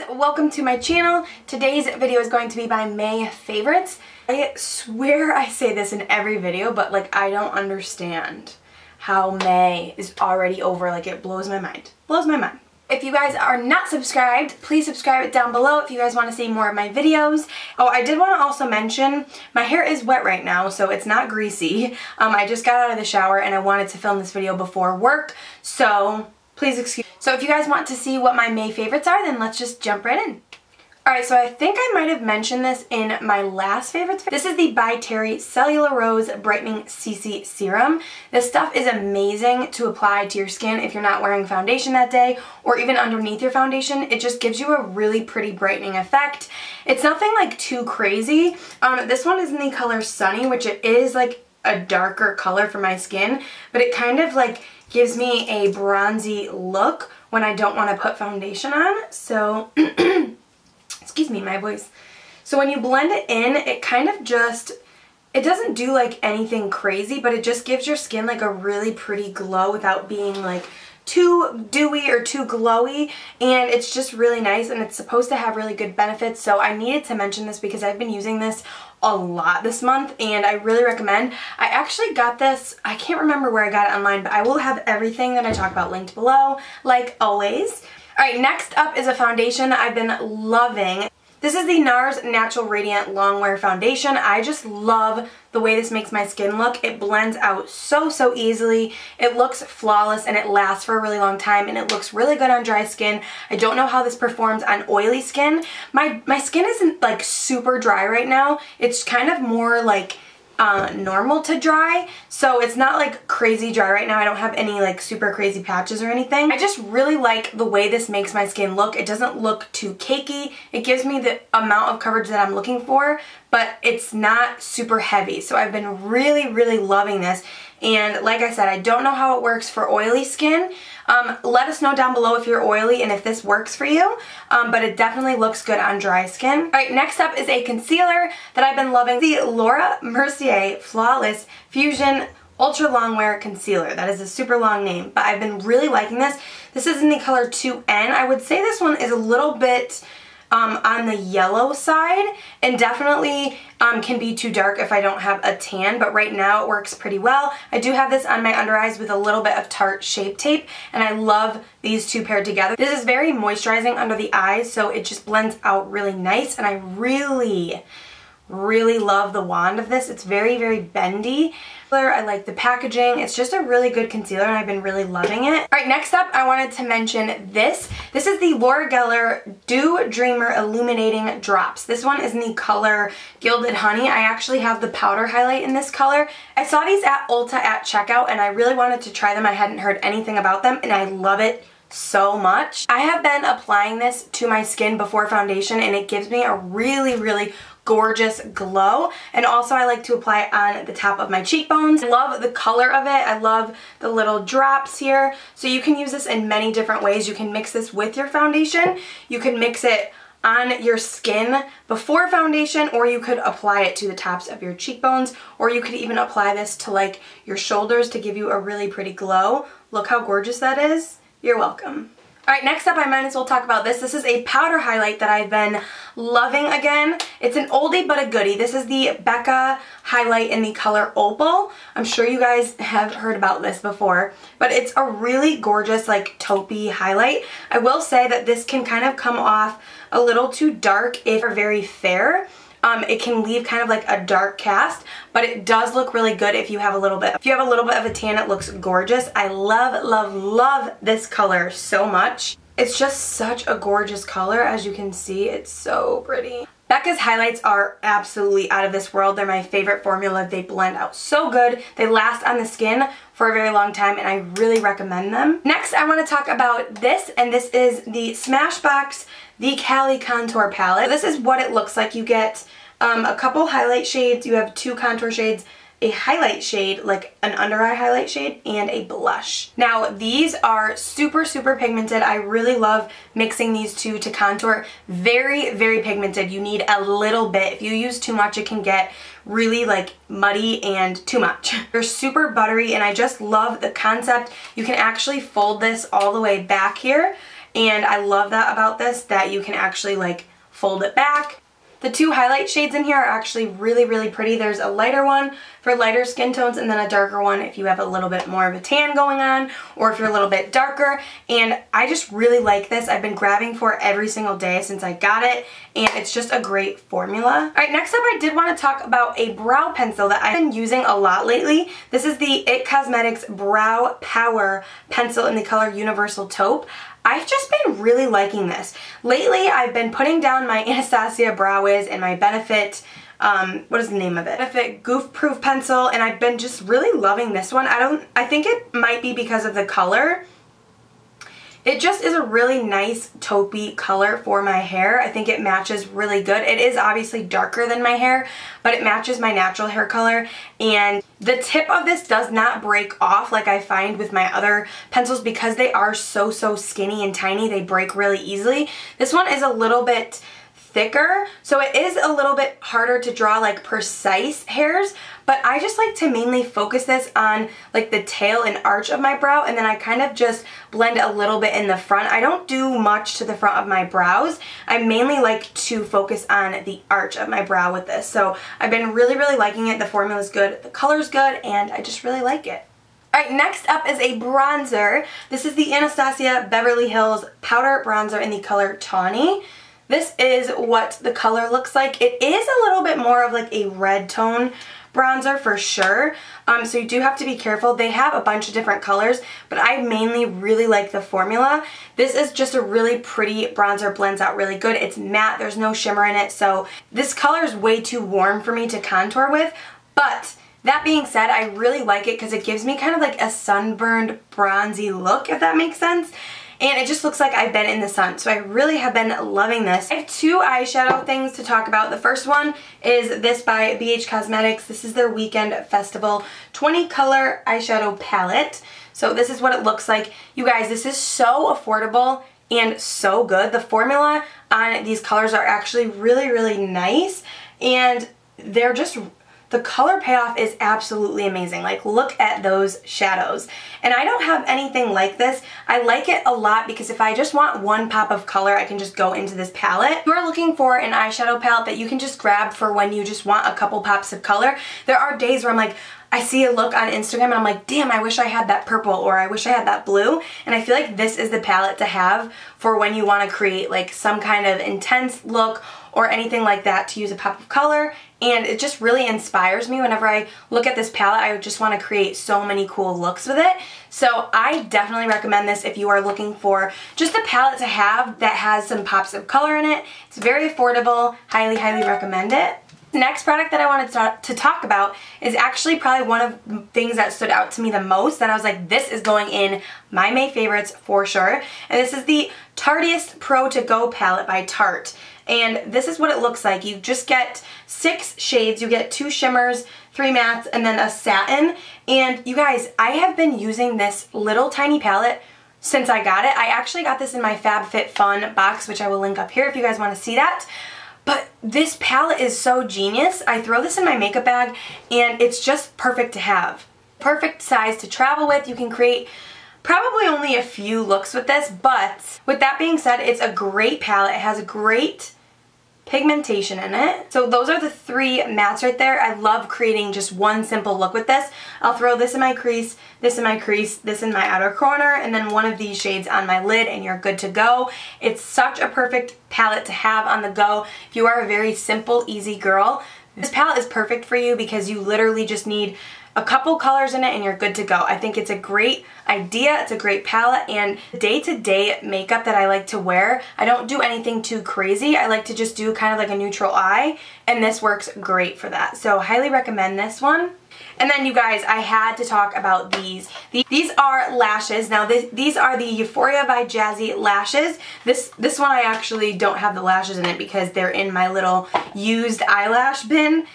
Welcome to my channel. Today's video is going to be my May favorites. I swear I say this in every video, but like I don't understand how May is already over. Like it blows my mind. Blows my mind. If you guys are not subscribed, please subscribe down below if you guys want to see more of my videos. Oh, I did want to also mention, my hair is wet right now, so it's not greasy. I just got out of the shower and I wanted to film this video before work, so please excuse me. So if you guys want to see what my May favorites are, then let's just jump right in. Alright, so I think I might have mentioned this in my last favorites. This is the Byterry Cellulose Brightening CC Serum. This stuff is amazing to apply to your skin if you're not wearing foundation that day or even underneath your foundation. It just gives you a really pretty brightening effect. It's nothing like too crazy. This one is in the color Sunny, which it is like a darker color for my skin, but it kind of like gives me a bronzy look when I don't want to put foundation on. So excuse me, my voice. So when you blend it in, it kind of just, it doesn't do like anything crazy, but it just gives your skin like a really pretty glow without being like too dewy or too glowy, and it's just really nice, and it's supposed to have really good benefits. So I needed to mention this because I've been using this a lot this month and I really recommend. I actually got this, I can't remember where I got it online, but I will have everything that I talk about linked below, like always. Alright, next up is a foundation that I've been loving. This is the NARS Natural Radiant Longwear Foundation. I just love the way this makes my skin look. It blends out so easily. It looks flawless and it lasts for a really long time, and it looks really good on dry skin. I don't know how this performs on oily skin. My skin isn't like super dry right now. It's kind of more like normal to dry, so it's not like crazy dry right now. I don't have any like super crazy patches or anything. I just really like the way this makes my skin look. It doesn't look too cakey. It gives me the amount of coverage that I'm looking for, but it's not super heavy. So I've been really loving this. And like I said, I don't know how it works for oily skin. Let us know down below if you're oily and if this works for you, but it definitely looks good on dry skin. Alright, next up is a concealer that I've been loving. The Laura Mercier Flawless Fusion Ultra Longwear Concealer. That is a super long name, but I've been really liking this. This is in the color 2N. I would say this one is a little bit on the yellow side, and definitely can be too dark if I don't have a tan, but right now it works pretty well. I do have this on my under eyes with a little bit of Tarte Shape Tape, and I love these two paired together. This is very moisturizing under the eyes, so it just blends out really nice, and I really love the wand of this. It's very bendy. I like the packaging. It's just a really good concealer and I've been really loving it. Alright, next up I wanted to mention this. This is the Laura Geller Dewdreamer Illuminating Drops. This one is in the color Gilded Honey. I actually have the powder highlight in this color. I saw these at Ulta at checkout and I really wanted to try them. I hadn't heard anything about them and I love it so much. I have been applying this to my skin before foundation and it gives me a really gorgeous glow, and also I like to apply it on the top of my cheekbones. I love the color of it. I love the little drops here. So you can use this in many different ways. You can mix this with your foundation. You can mix it on your skin before foundation, or you could apply it to the tops of your cheekbones, or you could even apply this to like your shoulders to give you a really pretty glow. Look how gorgeous that is. You're welcome. Alright, next up I might as well talk about this. This is a powder highlight that I've been loving again. It's an oldie but a goodie. This is the Becca highlight in the color Opal. I'm sure you guys have heard about this before, but it's a really gorgeous like taupey highlight. I will say that this can kind of come off a little too dark if you're very fair. It can leave kind of like a dark cast, but it does look really good if you have a little bit. If you have a little bit of a tan, it looks gorgeous. I love this color so much. It's just such a gorgeous color. As you can see, it's so pretty. Becca's highlights are absolutely out of this world. They're my favorite formula. They blend out so good. They last on the skin for a very long time, and I really recommend them. Next, I want to talk about this, and this is the Smashbox The Cali Contour Palette. This is what it looks like. You get a couple highlight shades, you have 2 contour shades, a highlight shade, like an under eye highlight shade, and a blush. Now these are super pigmented. I really love mixing these two to contour. Very pigmented. You need a little bit. If you use too much, it can get really like muddy and too much. They're super buttery and I just love the concept. You can actually fold this all the way back here and I love that about this, that you can actually like fold it back. The two highlight shades in here are actually really, really pretty. There's a lighter one for lighter skin tones and then a darker one if you have a little bit more of a tan going on or if you're a little bit darker. And I just really like this. I've been grabbing for it every single day since I got it, and it's just a great formula. Alright, next up I did want to talk about a brow pencil that I've been using a lot lately. This is the IT Cosmetics Brow Power Pencil in the color Universal Taupe. I've just been really liking this. Lately, I've been putting down my Anastasia Brow Wiz and my Benefit, what is the name of it? Benefit Goof Proof Pencil, and I've been just really loving this one. I think it might be because of the color. It just is a really nice taupey color for my hair. I think it matches really good. It is obviously darker than my hair, but it matches my natural hair color. And the tip of this does not break off like I find with my other pencils because they are so skinny and tiny. They break really easily. This one is a little bit thicker, so it is a little bit harder to draw like precise hairs, but I just like to mainly focus this on like the tail and arch of my brow, and then I kind of just blend a little bit in the front. I don't do much to the front of my brows. I mainly like to focus on the arch of my brow with this, so I've been really liking it. The formula's good, the color's good, and I just really like it. Alright, next up is a bronzer. This is the Anastasia Beverly Hills Powder Bronzer in the color Tawny. This is what the color looks like. It is a little bit more of like a red tone bronzer for sure, so you do have to be careful. They have a bunch of different colors, but I mainly really like the formula. This is just a really pretty bronzer, blends out really good. It's matte, there's no shimmer in it, so this color is way too warm for me to contour with, but that being said, I really like it because it gives me kind of like a sunburned bronzy look, if that makes sense. And it just looks like I've been in the sun, so I really have been loving this. I have two eyeshadow things to talk about. The first one is this by BH Cosmetics. This is their Weekend Festival 20 color eyeshadow palette. So this is what it looks like. You guys, this is so affordable and so good. The formula on these colors are actually really nice, and they're just... the color payoff is absolutely amazing. Like, look at those shadows. And I don't have anything like this. I like it a lot because if I just want one pop of color, I can just go into this palette. If you are looking for an eyeshadow palette that you can just grab for when you just want a couple pops of color, there are days where I'm like, I see a look on Instagram and I'm like, damn, I wish I had that purple, or I wish I had that blue. And I feel like this is the palette to have for when you want to create like some kind of intense look or anything like that, to use a pop of color. And it just really inspires me. Whenever I look at this palette, I just want to create so many cool looks with it. So I definitely recommend this if you are looking for just a palette to have that has some pops of color in it. It's very affordable. Highly recommend it. The next product that I wanted to talk about is actually probably one of the things that stood out to me the most, that I was like, this is going in my May favorites for sure. And this is the Tarteist Pro To Go palette by Tarte. And this is what it looks like. You just get 6 shades. You get 2 shimmers, 3 mattes, and then a satin. And you guys, I have been using this little tiny palette since I got it. I actually got this in my FabFitFun box, which I will link up here if you guys want to see that. But this palette is so genius. I throw this in my makeup bag and it's just perfect to have. Perfect size to travel with. You can create probably only a few looks with this, but with that being said, it's a great palette. It has a great pigmentation in it. So those are the 3 mattes right there. I love creating just one simple look with this. I'll throw this in my crease, this in my crease, this in my outer corner, and then one of these shades on my lid, and you're good to go. It's such a perfect palette to have on the go. If you are a very simple, easy girl, this palette is perfect for you because you literally just need a couple colors in it and you're good to go. I think it's a great idea, it's a great palette, and day-to-day makeup that I like to wear, I don't do anything too crazy. I like to just do kind of like a neutral eye, and this works great for that. So highly recommend this one. And then you guys, I had to talk about these. These are lashes. Now these are the Euphoria by Jazzy lashes. This one I actually don't have the lashes in it because they're in my little used eyelash bin.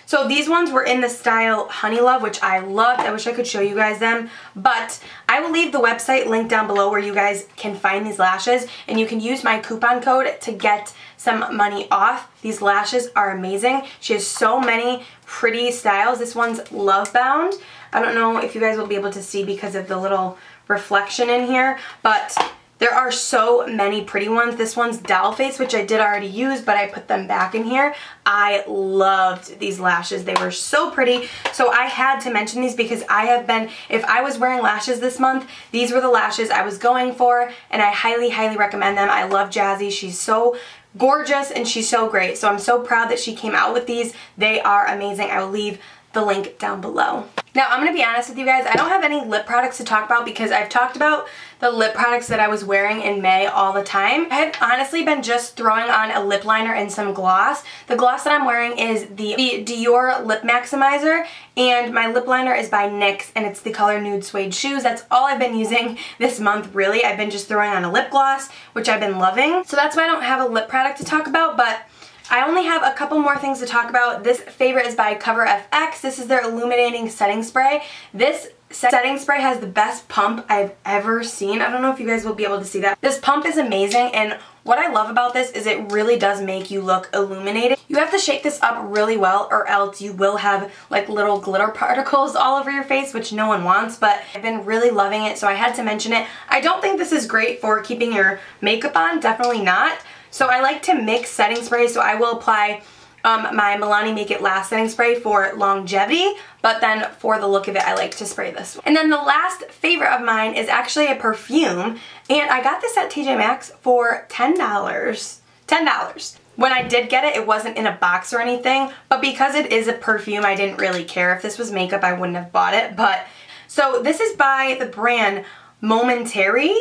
So these ones were in the style Honey Love, which I loved. I wish I could show you guys them, but I will leave the website linked down below where you guys can find these lashes, and you can use my coupon code to get some money off. These lashes are amazing. She has so many pretty styles. This one's Love Bound. I don't know if you guys will be able to see because of the little reflection in here, but There are so many pretty ones. This one's Doll Face, which I did already use, but I put them back in here. I loved these lashes. They were so pretty. So I had to mention these because I have been, if I was wearing lashes this month, these were the lashes I was going for, and I highly, highly recommend them. I love Jazzy. She's so gorgeous and she's so great. So I'm so proud that she came out with these. They are amazing. I will leave the link down below. Now, I'm going to be honest with you guys, I don't have any lip products to talk about because I've talked about the lip products that I was wearing in May all the time. I have honestly been just throwing on a lip liner and some gloss. The gloss that I'm wearing is the Dior Lip Maximizer, and my lip liner is by NYX, and it's the color Nude Suede Shoes. That's all I've been using this month, really. I've been just throwing on a lip gloss, which I've been loving. So that's why I don't have a lip product to talk about, but I only have a couple more things to talk about. This favorite is by COVERFX. This is their illuminating setting spray. This setting spray has the best pump I've ever seen. I don't know if you guys will be able to see that. This pump is amazing, and what I love about this is it really does make you look illuminated. You have to shake this up really well or else you will have like little glitter particles all over your face, which no one wants, but I've been really loving it, so I had to mention it. I don't think this is great for keeping your makeup on, definitely not. So I like to mix setting spray, so I will apply my Milani Make It Last setting spray for longevity, but then for the look of it, I like to spray this one. And then the last favorite of mine is actually a perfume, and I got this at TJ Maxx for $10. $10. When I did get it, it wasn't in a box or anything, but because it is a perfume, I didn't really care. If this was makeup, I wouldn't have bought it, but so this is by the brand Momentary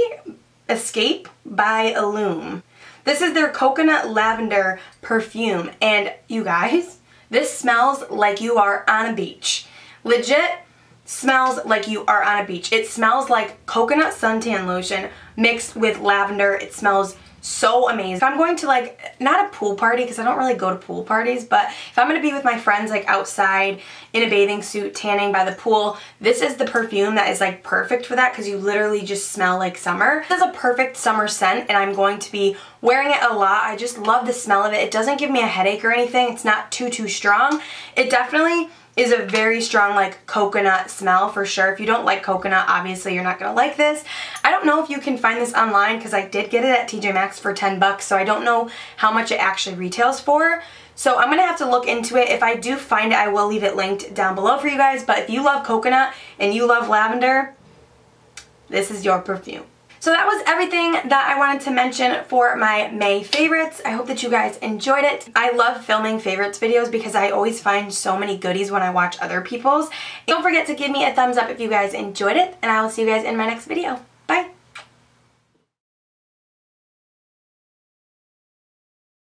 Escape by Illume. This is their coconut lavender perfume, and you guys, this smells like you are on a beach. Legit smells like you are on a beach. It smells like coconut suntan lotion mixed with lavender. It smells so amazing. If I'm going to like, not a pool party because I don't really go to pool parties, but if I'm going to be with my friends like outside in a bathing suit tanning by the pool, this is the perfume that is like perfect for that because you literally just smell like summer. This is a perfect summer scent and I'm going to be wearing it a lot. I just love the smell of it. It doesn't give me a headache or anything. It's not too strong. It definitely is a very strong like coconut smell for sure. If you don't like coconut, obviously you're not gonna like this. I don't know if you can find this online because I did get it at TJ Maxx for 10 bucks, so I don't know how much it actually retails for. So I'm gonna have to look into it. If I do find it, I will leave it linked down below for you guys, but if you love coconut and you love lavender, this is your perfume. So that was everything that I wanted to mention for my May favorites. I hope that you guys enjoyed it. I love filming favorites videos because I always find so many goodies when I watch other people's. Don't forget to give me a thumbs up if you guys enjoyed it, and I will see you guys in my next video. Bye!